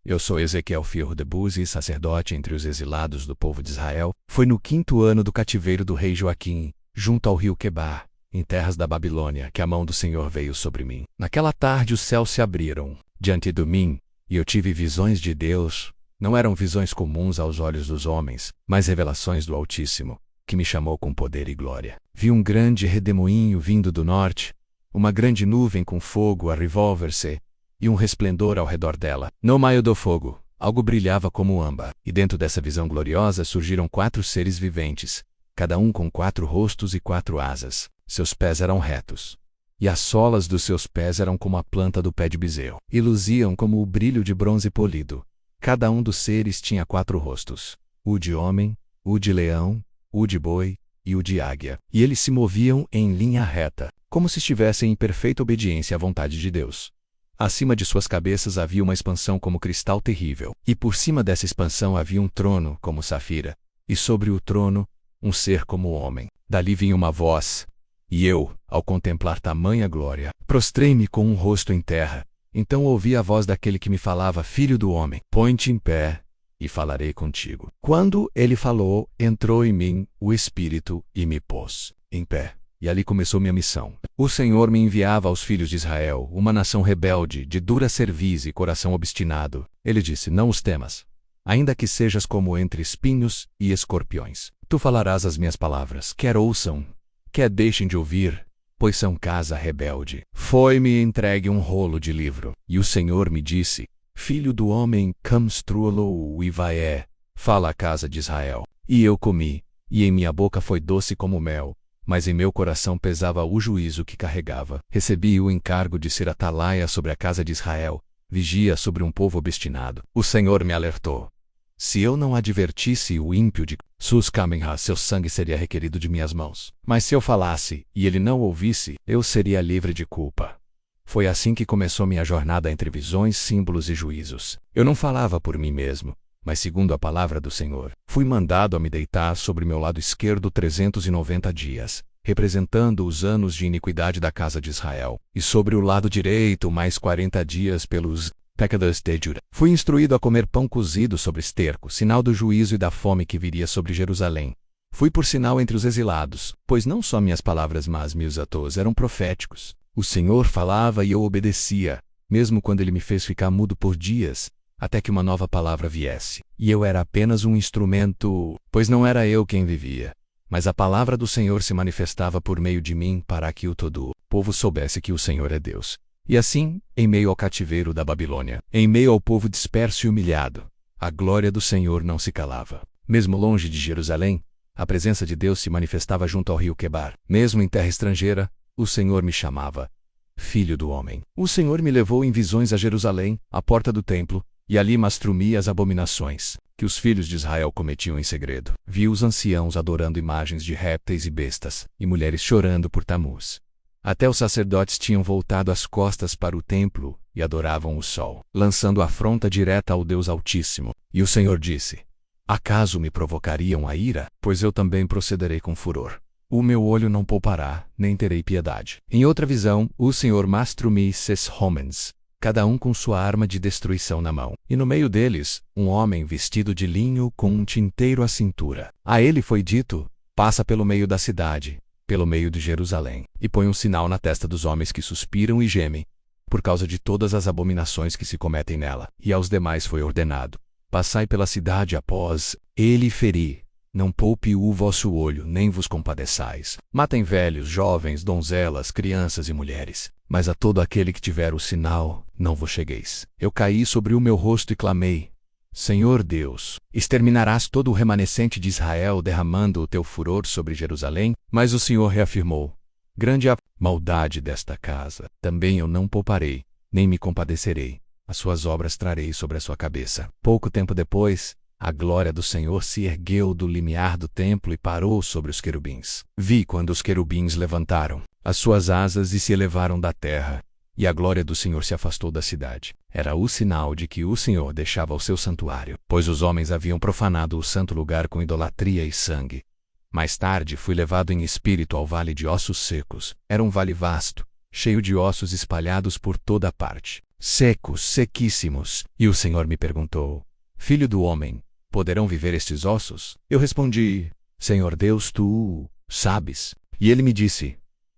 Eu sou Ezequiel, filho de Buzi, sacerdote entre os exilados do povo de Israel. Foi no 5º ano do cativeiro do rei Joaquim, junto ao rio Quebar, em terras da Babilônia, que a mão do Senhor veio sobre mim. Naquela tarde os céus se abriram diante de mim, e eu tive visões de Deus. Não eram visões comuns aos olhos dos homens, mas revelações do Altíssimo, que me chamou com poder e glória. Vi um grande redemoinho vindo do norte, uma grande nuvem com fogo a revolver-se, e um resplendor ao redor dela. No meio do fogo, algo brilhava como âmbar, e dentro dessa visão gloriosa surgiram 4 seres viventes, cada um com 4 rostos e 4 asas. Seus pés eram retos, e as solas dos seus pés eram como a planta do pé de bezerro, e luziam como o brilho de bronze polido. Cada um dos seres tinha 4 rostos: o de homem, o de leão, o de boi e o de águia. E eles se moviam em linha reta, como se estivessem em perfeita obediência à vontade de Deus. Acima de suas cabeças havia uma expansão como cristal terrível, e por cima dessa expansão havia um trono como safira, e sobre o trono, um ser como homem. Dali vinha uma voz, e eu, ao contemplar tamanha glória, prostrei-me com um rosto em terra. Então ouvi a voz daquele que me falava: Filho do homem, põe-te em pé, e falarei contigo. Quando ele falou, entrou em mim o Espírito e me pôs em pé. E ali começou minha missão. O Senhor me enviava aos filhos de Israel, uma nação rebelde, de dura cerviz e coração obstinado. Ele disse: Não os temas, ainda que sejas como entre espinhos e escorpiões. Tu falarás as minhas palavras, quer ouçam, quer deixem de ouvir, pois são casa rebelde. Foi-me entregue um rolo de livro, e o Senhor me disse: Filho do homem, construa-lo e vai, fala à casa de Israel. E eu comi, e em minha boca foi doce como mel, mas em meu coração pesava o juízo que carregava. Recebi o encargo de ser atalaia sobre a casa de Israel, vigia sobre um povo obstinado. O Senhor me alertou: se eu não advertisse o ímpio de suas caminhas, seu sangue seria requerido de minhas mãos. Mas se eu falasse, e ele não ouvisse, eu seria livre de culpa. Foi assim que começou minha jornada entre visões, símbolos e juízos. Eu não falava por mim mesmo, mas segundo a palavra do Senhor. Fui mandado a me deitar sobre meu lado esquerdo 390 dias, representando os anos de iniquidade da casa de Israel, e sobre o lado direito mais 40 dias pelos pecados de Judá. Fui instruído a comer pão cozido sobre esterco, sinal do juízo e da fome que viria sobre Jerusalém. Fui por sinal entre os exilados, pois não só minhas palavras mas meus atos eram proféticos. O Senhor falava e eu obedecia, mesmo quando ele me fez ficar mudo por dias, até que uma nova palavra viesse. E eu era apenas um instrumento, pois não era eu quem vivia, mas a palavra do Senhor se manifestava por meio de mim para que o todo o povo soubesse que o Senhor é Deus. E assim, em meio ao cativeiro da Babilônia, em meio ao povo disperso e humilhado, a glória do Senhor não se calava. Mesmo longe de Jerusalém, a presença de Deus se manifestava junto ao rio Quebar. Mesmo em terra estrangeira, o Senhor me chamava Filho do homem. O Senhor me levou em visões a Jerusalém, à porta do templo, e ali mostrou-me as abominações que os filhos de Israel cometiam em segredo. Vi os anciãos adorando imagens de répteis e bestas, e mulheres chorando por Tamuz. Até os sacerdotes tinham voltado as costas para o templo e adoravam o sol, lançando afronta direta ao Deus Altíssimo. E o Senhor disse: Acaso me provocariam a ira? Pois eu também procederei com furor. O meu olho não poupará, nem terei piedade. Em outra visão, o Senhor mostrou-me 6 homens, cada um com sua arma de destruição na mão. E no meio deles, um homem vestido de linho com um tinteiro à cintura. A ele foi dito: passa pelo meio da cidade, pelo meio de Jerusalém, e põe um sinal na testa dos homens que suspiram e gemem, por causa de todas as abominações que se cometem nela. E aos demais foi ordenado: passai pela cidade após ele ferir. Não poupe o vosso olho, nem vos compadeçais. Matem velhos, jovens, donzelas, crianças e mulheres. Mas a todo aquele que tiver o sinal, não vos chegueis. Eu caí sobre o meu rosto e clamei: Senhor Deus, exterminarás todo o remanescente de Israel derramando o teu furor sobre Jerusalém? Mas o Senhor reafirmou: grande é a maldade desta casa. Também eu não pouparei, nem me compadecerei. As suas obras trarei sobre a sua cabeça. Pouco tempo depois, a glória do Senhor se ergueu do limiar do templo e parou sobre os querubins. Vi quando os querubins levantaram as suas asas e se elevaram da terra, e a glória do Senhor se afastou da cidade. Era o sinal de que o Senhor deixava o seu santuário, pois os homens haviam profanado o santo lugar com idolatria e sangue. Mais tarde fui levado em espírito ao vale de ossos secos. Era um vale vasto, cheio de ossos espalhados por toda a parte. secos, sequíssimos. E o Senhor me perguntou: Filho do homem, poderão viver estes ossos? Eu respondi: Senhor Deus, tu sabes. E ele me disse: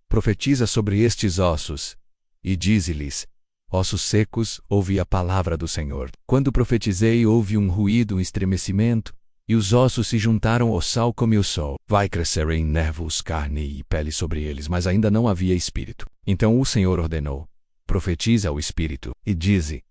Profetiza sobre estes ossos, e dize-lhes: Ossos secos, ouvi a palavra do Senhor. Quando profetizei, houve um ruído, um estremecimento, e os ossos se juntaram ao sal como o sol. Vai crescer em nervos, carne e pele sobre eles, mas ainda não havia espírito. Então o Senhor ordenou: Profetiza ao espírito, e dize: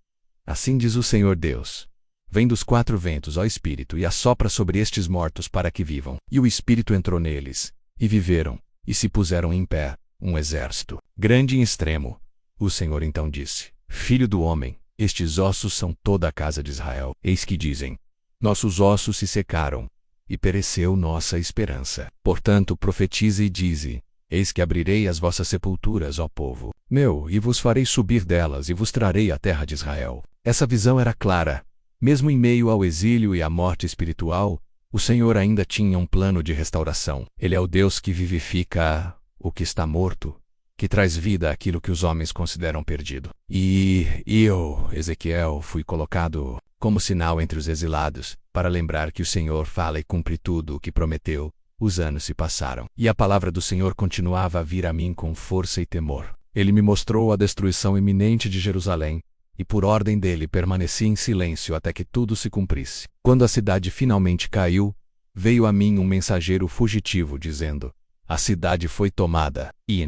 Assim diz o Senhor Deus: Vem dos quatro ventos, ó espírito, e assopra sobre estes mortos para que vivam. E o espírito entrou neles, e viveram, e se puseram em pé, um exército grande em extremo. O Senhor então disse: Filho do homem, estes ossos são toda a casa de Israel. Eis que dizem: Nossos ossos se secaram, e pereceu nossa esperança. Portanto, profetize e dize: Eis que abrirei as vossas sepulturas, ó povo meu, e vos farei subir delas, e vos trarei a terra de Israel. Essa visão era clara. Mesmo em meio ao exílio e à morte espiritual, o Senhor ainda tinha um plano de restauração. Ele é o Deus que vivifica o que está morto, que traz vida àquilo que os homens consideram perdido. E eu, Ezequiel, fui colocado como sinal entre os exilados, para lembrar que o Senhor fala e cumpre tudo o que prometeu. Os anos se passaram, e a palavra do Senhor continuava a vir a mim com força e temor. Ele me mostrou a destruição iminente de Jerusalém, e por ordem dele permaneci em silêncio até que tudo se cumprisse. Quando a cidade finalmente caiu, veio a mim um mensageiro fugitivo dizendo: A cidade foi tomada, e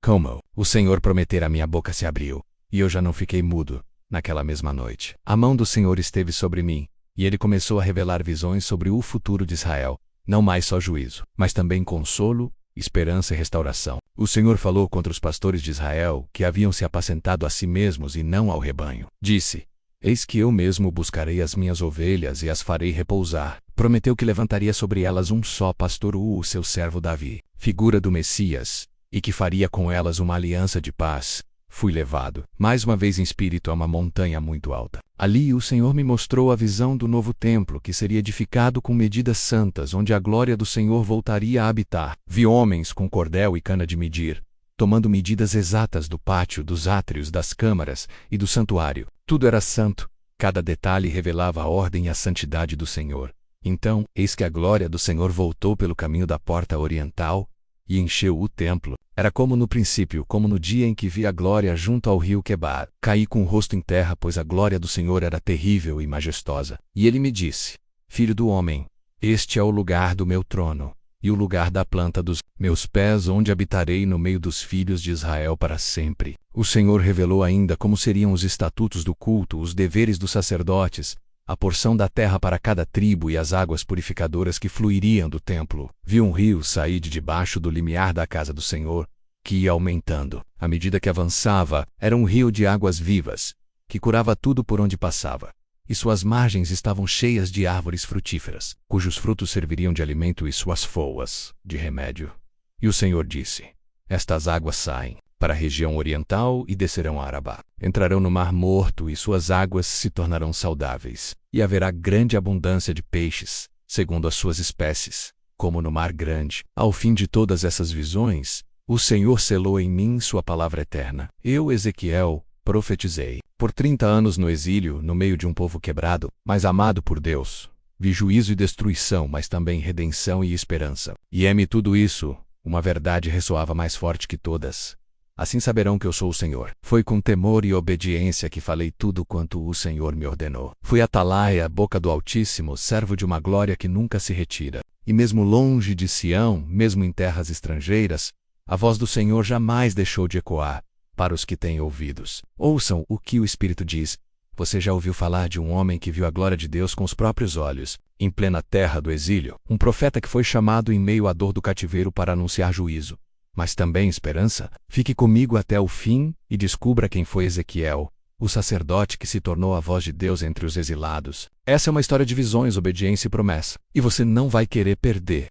como o Senhor prometera, minha boca se abriu, e eu já não fiquei mudo. Naquela mesma noite, a mão do Senhor esteve sobre mim, e ele começou a revelar visões sobre o futuro de Israel, não mais só juízo, mas também consolo, esperança e restauração. O Senhor falou contra os pastores de Israel, que haviam se apacentado a si mesmos e não ao rebanho. Disse: Eis que eu mesmo buscarei as minhas ovelhas e as farei repousar. Prometeu que levantaria sobre elas um só pastor, o seu servo Davi, figura do Messias, e que faria com elas uma aliança de paz. Fui levado, mais uma vez em espírito, a uma montanha muito alta. Ali o Senhor me mostrou a visão do novo templo, que seria edificado com medidas santas, onde a glória do Senhor voltaria a habitar. Vi homens com cordel e cana de medir, tomando medidas exatas do pátio, dos átrios, das câmaras e do santuário. Tudo era santo, cada detalhe revelava a ordem e a santidade do Senhor. Então, eis que a glória do Senhor voltou pelo caminho da porta oriental e encheu o templo. Era como no princípio, como no dia em que vi a glória junto ao rio Quebar. Caí com o rosto em terra, pois a glória do Senhor era terrível e majestosa. E ele me disse: Filho do homem, este é o lugar do meu trono, e o lugar da planta dos meus pés, onde habitarei no meio dos filhos de Israel para sempre. O Senhor revelou ainda como seriam os estatutos do culto, os deveres dos sacerdotes, a porção da terra para cada tribo e as águas purificadoras que fluiriam do templo. Vi um rio sair de debaixo do limiar da casa do Senhor, que ia aumentando. À medida que avançava, era um rio de águas vivas, que curava tudo por onde passava. E suas margens estavam cheias de árvores frutíferas, cujos frutos serviriam de alimento, e suas foas de remédio. E o Senhor disse: Estas águas saem para a região oriental e descerão a Arabá. Entrarão no Mar Morto, e suas águas se tornarão saudáveis. E haverá grande abundância de peixes, segundo as suas espécies, como no Mar Grande. Ao fim de todas essas visões, o Senhor selou em mim sua palavra eterna. Eu, Ezequiel, profetizei. Por 30 anos no exílio, no meio de um povo quebrado, mas amado por Deus, vi juízo e destruição, mas também redenção e esperança. E é-me tudo isso, uma verdade ressoava mais forte que todas. Assim saberão que eu sou o Senhor. Foi com temor e obediência que falei tudo quanto o Senhor me ordenou. Fui atalaia, boca do Altíssimo, servo de uma glória que nunca se retira. E mesmo longe de Sião, mesmo em terras estrangeiras, a voz do Senhor jamais deixou de ecoar. Para os que têm ouvidos, ouçam o que o Espírito diz. Você já ouviu falar de um homem que viu a glória de Deus com os próprios olhos, em plena terra do exílio? Um profeta que foi chamado em meio à dor do cativeiro para anunciar juízo, mas também esperança. Fique comigo até o fim e descubra quem foi Ezequiel, o sacerdote que se tornou a voz de Deus entre os exilados. Essa é uma história de visões, obediência e promessa, e você não vai querer perder.